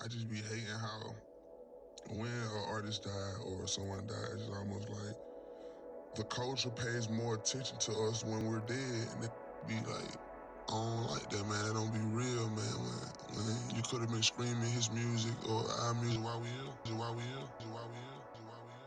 I just be hating how when an artist die or someone dies, it's almost like the culture pays more attention to us when we're dead, and it be like, I don't like that, man. It don't be real, man. When you could have been screaming his music or our music while we ill, while we ill, while we ill, while we ill, while we ill.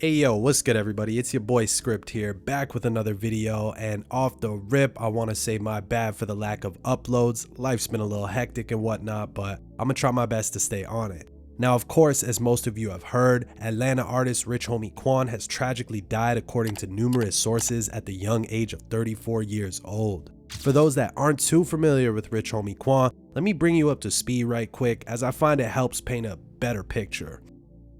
Hey yo, what's good everybody? It's your boy Script here, back with another video, and off the rip, I want to say my bad for the lack of uploads. Life's been a little hectic and whatnot, but I'm gonna try my best to stay on it. Now, of course, as most of you have heard, Atlanta artist Rich Homie Quan has tragically died according to numerous sources at the young age of 34 years old. For those that aren't too familiar with Rich Homie Quan, let me bring you up to speed right quick, as I find it helps paint a better picture.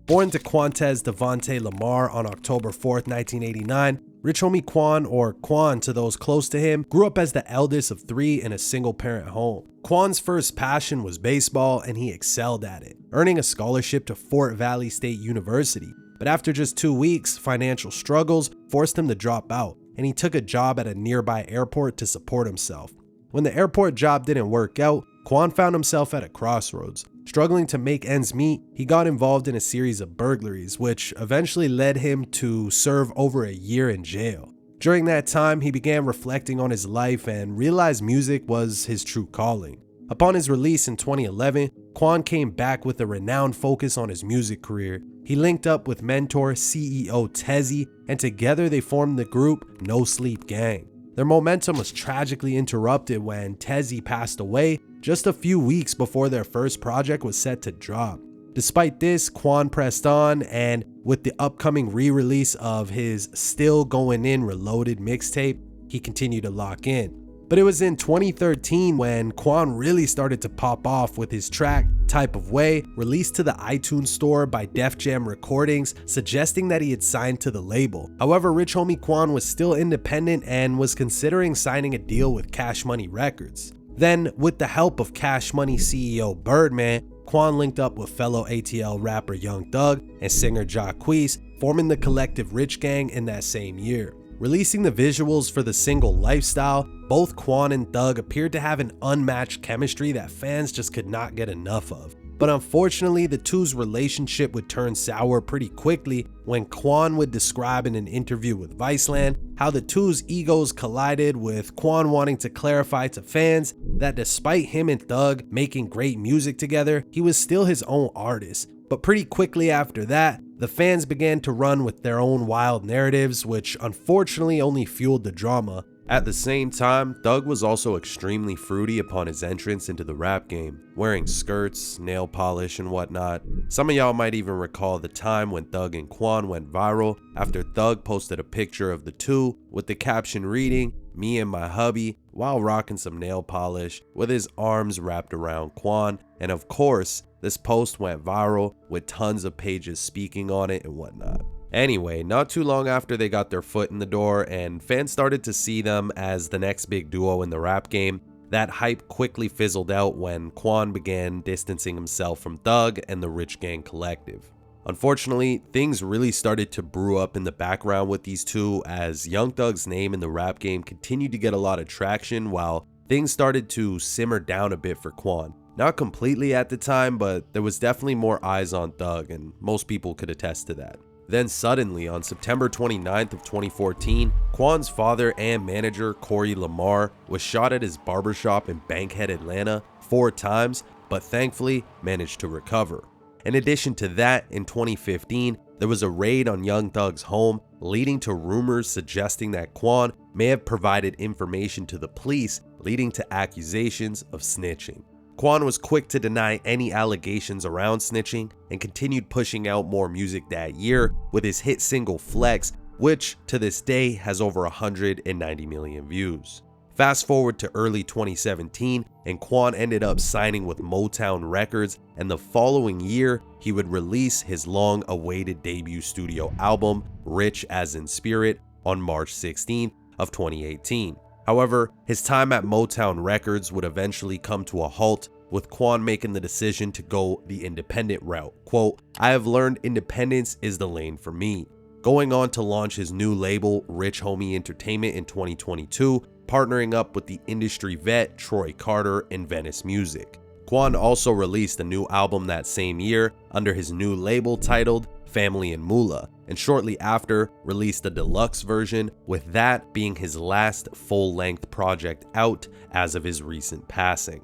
Born to Quantez Devontae Lamar on October 4th, 1989, Rich Homie Quan, or Quan to those close to him, grew up as the eldest of three in a single-parent home. Quan's first passion was baseball, and he excelled at it, earning a scholarship to Fort Valley State University. But after just 2 weeks, financial struggles forced him to drop out, and he took a job at a nearby airport to support himself. When the airport job didn't work out, Quan found himself at a crossroads. Struggling to make ends meet, he got involved in a series of burglaries, which eventually led him to serve over a year in jail. During that time, he began reflecting on his life and realized music was his true calling. Upon his release in 2011, Quan came back with a renowned focus on his music career. He linked up with mentor CEO Tezzy, and together they formed the group No Sleep Gang. Their momentum was tragically interrupted when Tezzy passed away just a few weeks before their first project was set to drop. Despite this, Quan pressed on, and with the upcoming re-release of his Still Going In Reloaded mixtape, he continued to lock in. But it was in 2013 when Quan really started to pop off with his track Type of Way, released to the iTunes store by Def Jam Recordings, suggesting that he had signed to the label. However, Rich Homie Quan was still independent and was considering signing a deal with Cash Money Records. Then, with the help of Cash Money CEO Birdman, Quan linked up with fellow ATL rapper Young Thug and singer Jacquees, forming the collective Rich Gang in that same year. Releasing the visuals for the single Lifestyle, both Quan and Thug appeared to have an unmatched chemistry that fans just could not get enough of. But unfortunately, the two's relationship would turn sour pretty quickly when Quan would describe in an interview with Viceland how the two's egos collided, with Quan wanting to clarify to fans that despite him and Thug making great music together, he was still his own artist. But pretty quickly after that, the fans began to run with their own wild narratives, which unfortunately only fueled the drama. At the same time, Thug was also extremely fruity upon his entrance into the rap game, wearing skirts, nail polish, and whatnot. Some of y'all might even recall the time when Thug and Quan went viral after Thug posted a picture of the two with the caption reading, "Me and my hubby," while rocking some nail polish with his arms wrapped around Quan. And of course, this post went viral with tons of pages speaking on it and whatnot. Anyway, not too long after they got their foot in the door and fans started to see them as the next big duo in the rap game, that hype quickly fizzled out when Quan began distancing himself from Thug and the Rich Gang collective. Unfortunately, things really started to brew up in the background with these two, as Young Thug's name in the rap game continued to get a lot of traction while things started to simmer down a bit for Quan. Not completely at the time, but there was definitely more eyes on Thug, and most people could attest to that. Then suddenly, on September 29th of 2014, Quan's father and manager Corey Lamar was shot at his barbershop in Bankhead, Atlanta 4 times, but thankfully managed to recover. In addition to that, in 2015, there was a raid on Young Thug's home, leading to rumors suggesting that Quan may have provided information to the police, leading to accusations of snitching. Quan was quick to deny any allegations around snitching and continued pushing out more music that year with his hit single Flex, which to this day has over 190 million views. Fast forward to early 2017, and Quan ended up signing with Motown Records, and the following year he would release his long-awaited debut studio album, Rich as in Spirit, on March 16th of 2018. However, his time at Motown Records would eventually come to a halt, with Quan making the decision to go the independent route. Quote, "I have learned independence is the lane for me." Going on to launch his new label, Rich Homie Entertainment, in 2022, partnering up with the industry vet Troy Carter and Venice Music. Quan also released a new album that same year under his new label titled Family and Moolah, and shortly after released a deluxe version, with that being his last full-length project out as of his recent passing.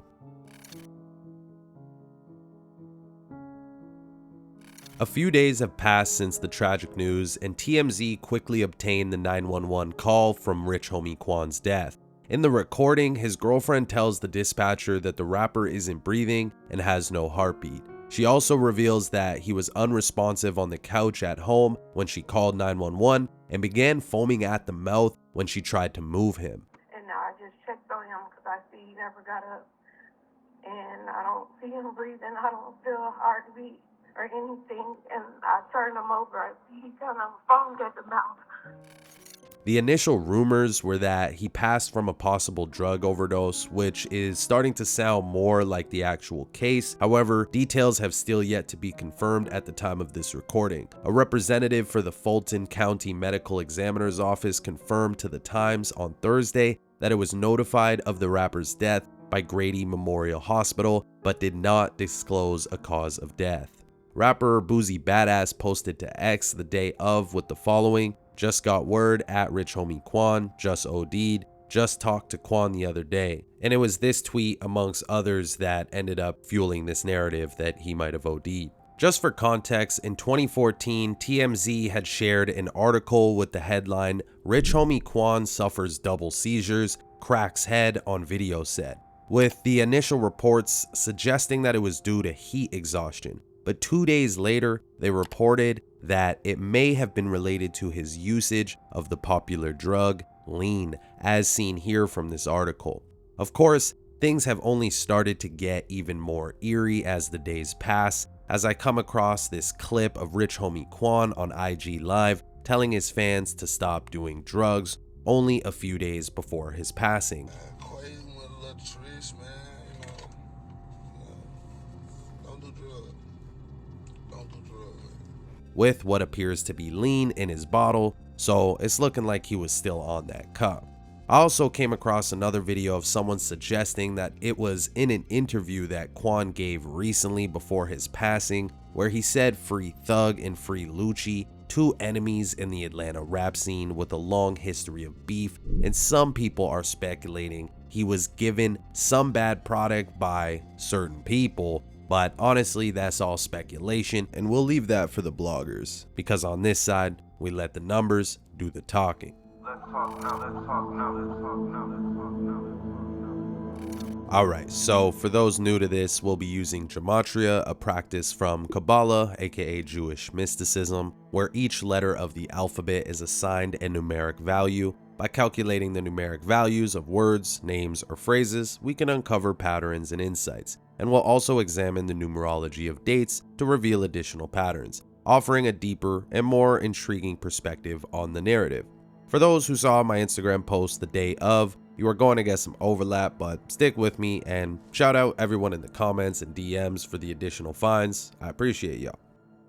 A few days have passed since the tragic news, and TMZ quickly obtained the 911 call from Rich Homie Quan's death. In the recording, his girlfriend tells the dispatcher that the rapper isn't breathing and has no heartbeat. She also reveals that he was unresponsive on the couch at home when she called 911 and began foaming at the mouth when she tried to move him. And I just checked on him because I see he never got up. And I don't see him breathing. I don't feel a heartbeat or anything. And I turned him over. I see he kind of foamed at the mouth. The initial rumors were that he passed from a possible drug overdose, which is starting to sound more like the actual case. However, details have still yet to be confirmed at the time of this recording. A representative for the Fulton County Medical Examiner's Office confirmed to the Times on Thursday that it was notified of the rapper's death by Grady Memorial Hospital, but did not disclose a cause of death. Rapper Boozy Badass posted to X the day of with the following: "Just got word at Rich Homie Quan, just OD'd, just talked to Quan the other day." And it was this tweet amongst others that ended up fueling this narrative that he might have OD'd. Just for context, in 2014, TMZ had shared an article with the headline, "Rich Homie Quan suffers double seizures, cracks head on video set," with the initial reports suggesting that it was due to heat exhaustion. But 2 days later, they reported that it may have been related to his usage of the popular drug lean, as seen here from this article. Of course, things have only started to get even more eerie as the days pass, as I come across this clip of Rich Homie Quan on IG Live telling his fans to stop doing drugs only a few days before his passing. With what appears to be lean in his bottle, so it's looking like he was still on that cup. I also came across another video of someone suggesting that it was in an interview that Quan gave recently before his passing, where he said Free Thug and Free Lucci, two enemies in the Atlanta rap scene with a long history of beef, and some people are speculating he was given some bad product by certain people. But honestly, that's all speculation, and we'll leave that for the bloggers, because on this side, we let the numbers do the talking. Alright, so for those new to this, we'll be using gematria, a practice from Kabbalah, aka Jewish mysticism, where each letter of the alphabet is assigned a numeric value. By calculating the numeric values of words, names, or phrases, we can uncover patterns and insights. And we'll also examine the numerology of dates to reveal additional patterns, offering a deeper and more intriguing perspective on the narrative. For those who saw my Instagram post the day of, you are going to get some overlap, but stick with me, and shout out everyone in the comments and DMs for the additional finds. I appreciate y'all.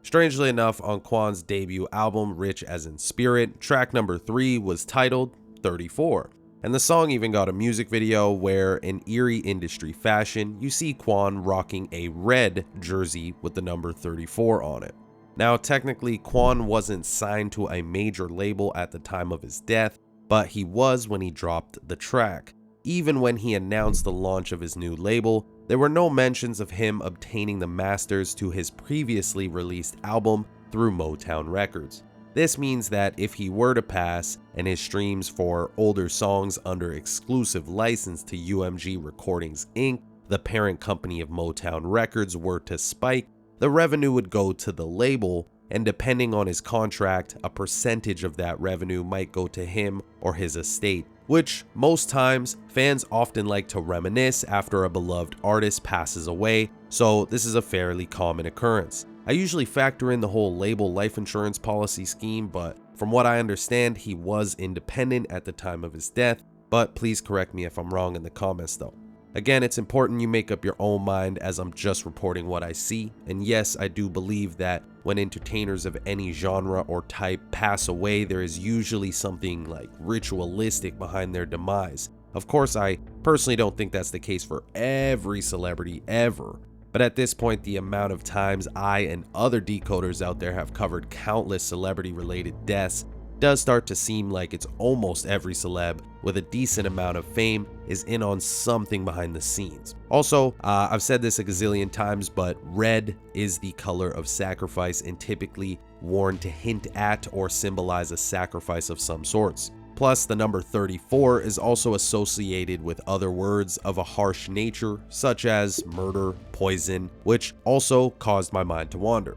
Strangely enough, on Quan's debut album, Rich as in Spirit, track number 3 was titled 34. And the song even got a music video where, in eerie industry fashion, you see Quan rocking a red jersey with the number 34 on it. Now, technically, Quan wasn't signed to a major label at the time of his death, but he was when he dropped the track. Even when he announced the launch of his new label, there were no mentions of him obtaining the masters to his previously released album through Motown Records. This means that if he were to pass and his streams for older songs under exclusive license to UMG Recordings Inc., the parent company of Motown Records, were to spike, the revenue would go to the label, and depending on his contract, a percentage of that revenue might go to him or his estate, which most times fans often like to reminisce after a beloved artist passes away, so this is a fairly common occurrence. I usually factor in the whole label life insurance policy scheme, but from what I understand, he was independent at the time of his death, but please correct me if I'm wrong in the comments though. Again, it's important you make up your own mind as I'm just reporting what I see, and yes, I do believe that when entertainers of any genre or type pass away, there is usually something like ritualistic behind their demise. Of course, I personally don't think that's the case for every celebrity ever, but at this point, the amount of times I and other decoders out there have covered countless celebrity-related deaths does start to seem like it's almost every celeb with a decent amount of fame is in on something behind the scenes. Also, I've said this a gazillion times, but red is the color of sacrifice and typically worn to hint at or symbolize a sacrifice of some sorts. Plus, the number 34 is also associated with other words of a harsh nature, such as murder, poison, which also caused my mind to wander.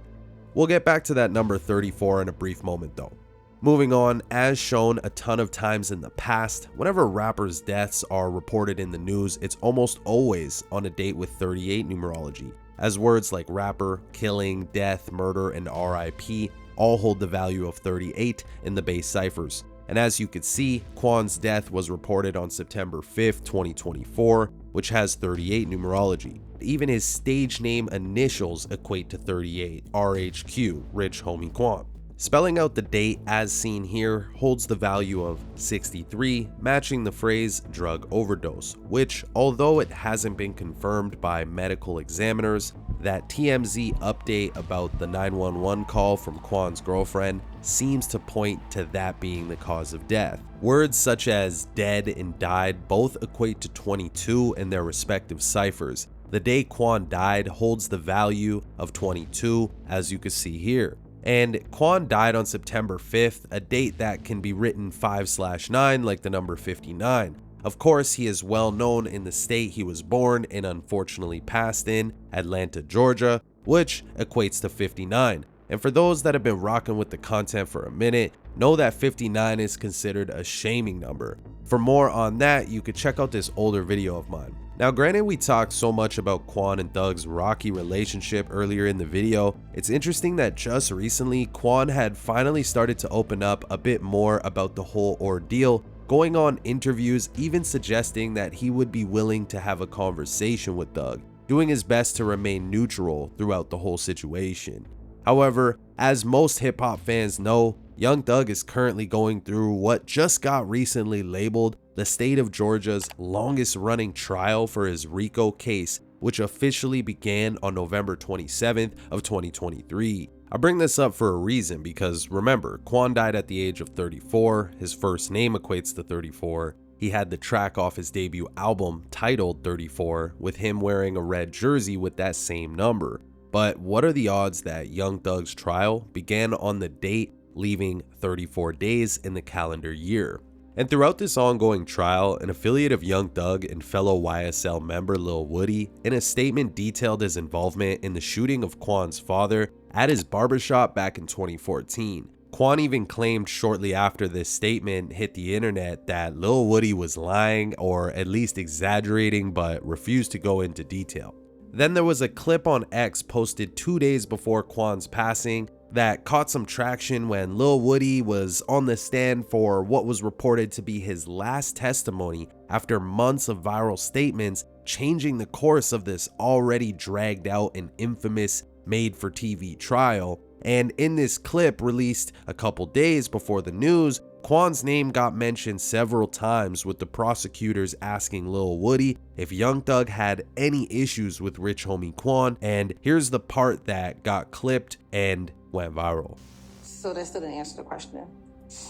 We'll get back to that number 34 in a brief moment though. Moving on, as shown a ton of times in the past, whenever rappers' deaths are reported in the news, it's almost always on a date with 38 numerology, as words like rapper, killing, death, murder, and RIP all hold the value of 38 in the base ciphers. And as you could see, Quan's death was reported on September 5th, 2024, which has 38 numerology. Even his stage name initials equate to 38, RHQ, Rich Homie Quan. Spelling out the date as seen here holds the value of 63, matching the phrase drug overdose, which, although it hasn't been confirmed by medical examiners, that TMZ update about the 911 call from Quan's girlfriend seems to point to that being the cause of death. Words such as dead and died both equate to 22 in their respective ciphers. The day Quan died holds the value of 22, as you can see here. And Quan died on September 5th, a date that can be written 5/9 like the number 59. Of course, he is well known in the state he was born and unfortunately passed in, Atlanta, Georgia, which equates to 59. And for those that have been rocking with the content for a minute, know that 59 is considered a shaming number. For more on that, you could check out this older video of mine. Now granted, we talked so much about Quan and Thug's rocky relationship earlier in the video, it's interesting that just recently Quan had finally started to open up a bit more about the whole ordeal, going on interviews, even suggesting that he would be willing to have a conversation with Thug, doing his best to remain neutral throughout the whole situation. However, as most hip-hop fans know, Young Thug is currently going through what just got recently labeled the state of Georgia's longest running trial for his RICO case, which officially began on November 27th of 2023. I bring this up for a reason because remember, Quan died at the age of 34, his first name equates to 34, he had the track off his debut album titled 34 with him wearing a red jersey with that same number. But what are the odds that Young Thug's trial began on the date leaving 34 days in the calendar year? And throughout this ongoing trial, an affiliate of Young Thug and fellow YSL member Lil Woody, in a statement detailed his involvement in the shooting of Quan's father at his barbershop back in 2014. Quan even claimed shortly after this statement hit the internet that Lil Woody was lying or at least exaggerating, but refused to go into detail. Then there was a clip on X posted 2 days before Quan's passing that caught some traction when Lil Woody was on the stand for what was reported to be his last testimony after months of viral statements changing the course of this already dragged out and infamous made-for-TV trial. And in this clip released a couple days before the news, Quan's name got mentioned several times, with the prosecutors asking Lil Woody if Young Thug had any issues with Rich Homie Quan, and here's the part that got clipped and went viral. So that still didn't answer the question.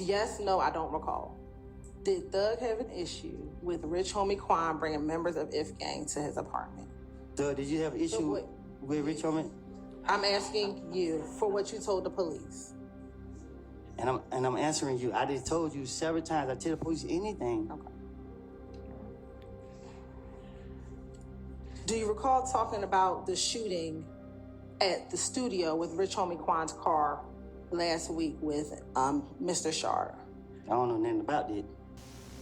Yes, no, I don't recall. Did Thug have an issue with Rich Homie Quan bringing members of If Gang to his apartment? So did you have an issue with Rich Homie? I'm asking you for what you told the police. And I'm answering you. I just told you several times. I tell the police anything. Okay. Do you recall talking about the shooting at the studio with Rich Homie Quan's car last week with Mr. Shark? I don't know nothing about it.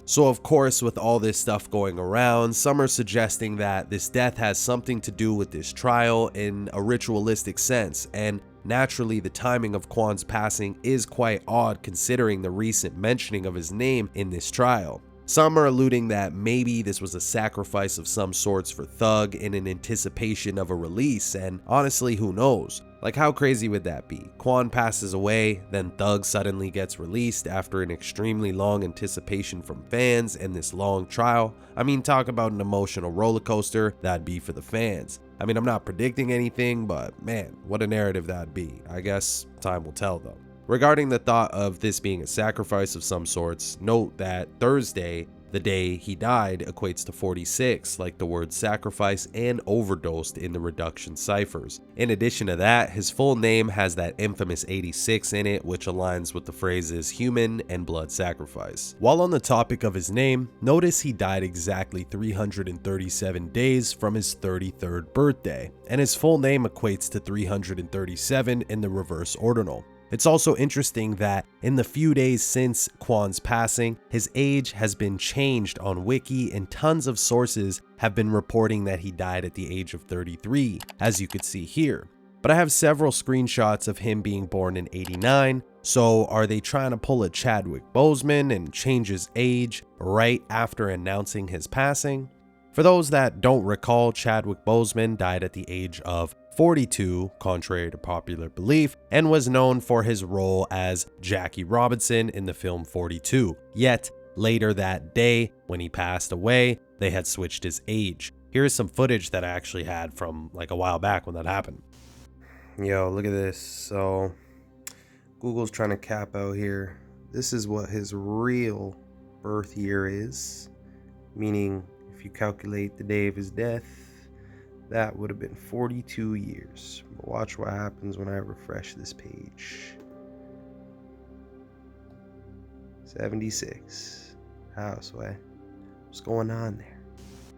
So of course, with all this stuff going around, some are suggesting that this death has something to do with this trial in a ritualistic sense, and naturally the timing of Quan's passing is quite odd considering the recent mentioning of his name in this trial. Some are alluding that maybe this was a sacrifice of some sorts for Thug in an anticipation of a release, and honestly, who knows? Like, how crazy would that be? Quan passes away, then Thug suddenly gets released after an extremely long anticipation from fans and this long trial. I mean, talk about an emotional roller coaster that'd be for the fans. I mean, I'm not predicting anything, but man, what a narrative that'd be. I guess time will tell though. Regarding the thought of this being a sacrifice of some sorts, note that Thursday, the day he died, equates to 46, like the word sacrifice and overdosed in the reduction ciphers. In addition to that, his full name has that infamous 86 in it, which aligns with the phrases human and blood sacrifice. While on the topic of his name, notice he died exactly 337 days from his 33rd birthday, and his full name equates to 337 in the reverse ordinal. It's also interesting that in the few days since Quan's passing, his age has been changed on Wiki, and tons of sources have been reporting that he died at the age of 33, as you could see here. But I have several screenshots of him being born in 89, so are they trying to pull a Chadwick Boseman and change his age right after announcing his passing? For those that don't recall, Chadwick Boseman died at the age of 42, contrary to popular belief, and was known for his role as Jackie Robinson in the film 42. Yet, later that day, when he passed away, they had switched his age. Here's some footage that I actually had from like a while back when that happened. Yo, look at this. So, Google's trying to cap out here. This is what his real birth year is, meaning if you calculate the day of his death, that would have been 42 years. But watch what happens when I refresh this page. 76. Houseway. What's going on there?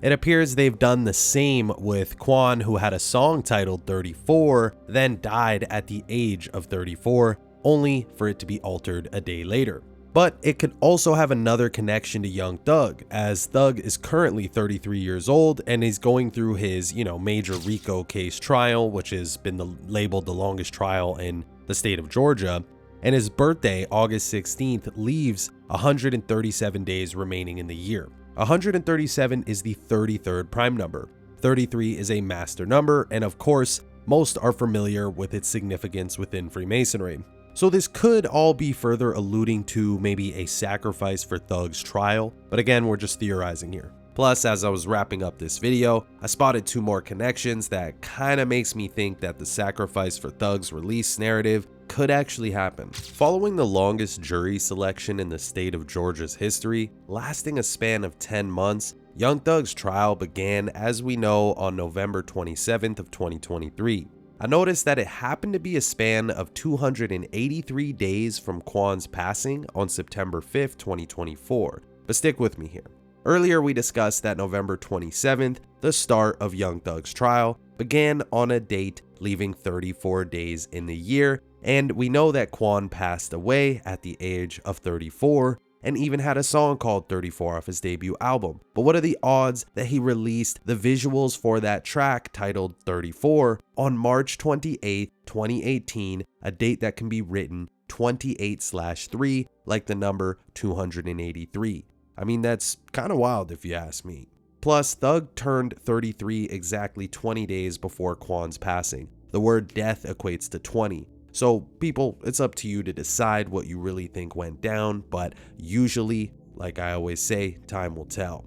It appears they've done the same with Quan, who had a song titled 34, then died at the age of 34, only for it to be altered a day later. But it could also have another connection to young Thug, as Thug is currently 33 years old and is going through his, major RICO case trial, which has been labeled the longest trial in the state of Georgia. And his birthday, August 16th, leaves 137 days remaining in the year. 137 is the 33rd prime number. 33 is a master number, and of course, most are familiar with its significance within Freemasonry. So this could all be further alluding to maybe a sacrifice for Thug's trial, but again, we're just theorizing here. Plus, as I was wrapping up this video, I spotted two more connections that kind of makes me think that the sacrifice for Thug's release narrative could actually happen. Following the longest jury selection in the state of Georgia's history, lasting a span of 10 months, Young Thug's trial began, as we know, on November 27th of 2023. I noticed that it happened to be a span of 283 days from Quan's passing on September 5th, 2024. But stick with me here. Earlier we discussed that November 27th, the start of Young Thug's trial, began on a date leaving 34 days in the year, and we know that Quan passed away at the age of 34, and even had a song called 34 off his debut album. But what are the odds that he released the visuals for that track titled 34 on March 28, 2018, a date that can be written 28/3 like the number 283. I mean, that's kind of wild if you ask me. Plus, Thug turned 33 exactly 20 days before Quan's passing. The word death equates to 20. So people, it's up to you to decide what you really think went down, but usually, like I always say, time will tell.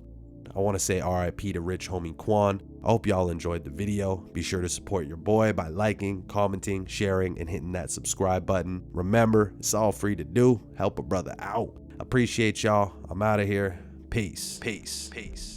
I want to say RIP to Rich Homie Quan. I hope y'all enjoyed the video. Be sure to support your boy by liking, commenting, sharing, and hitting that subscribe button. Remember, it's all free to do. Help a brother out. Appreciate y'all. I'm out of here. Peace. Peace. Peace.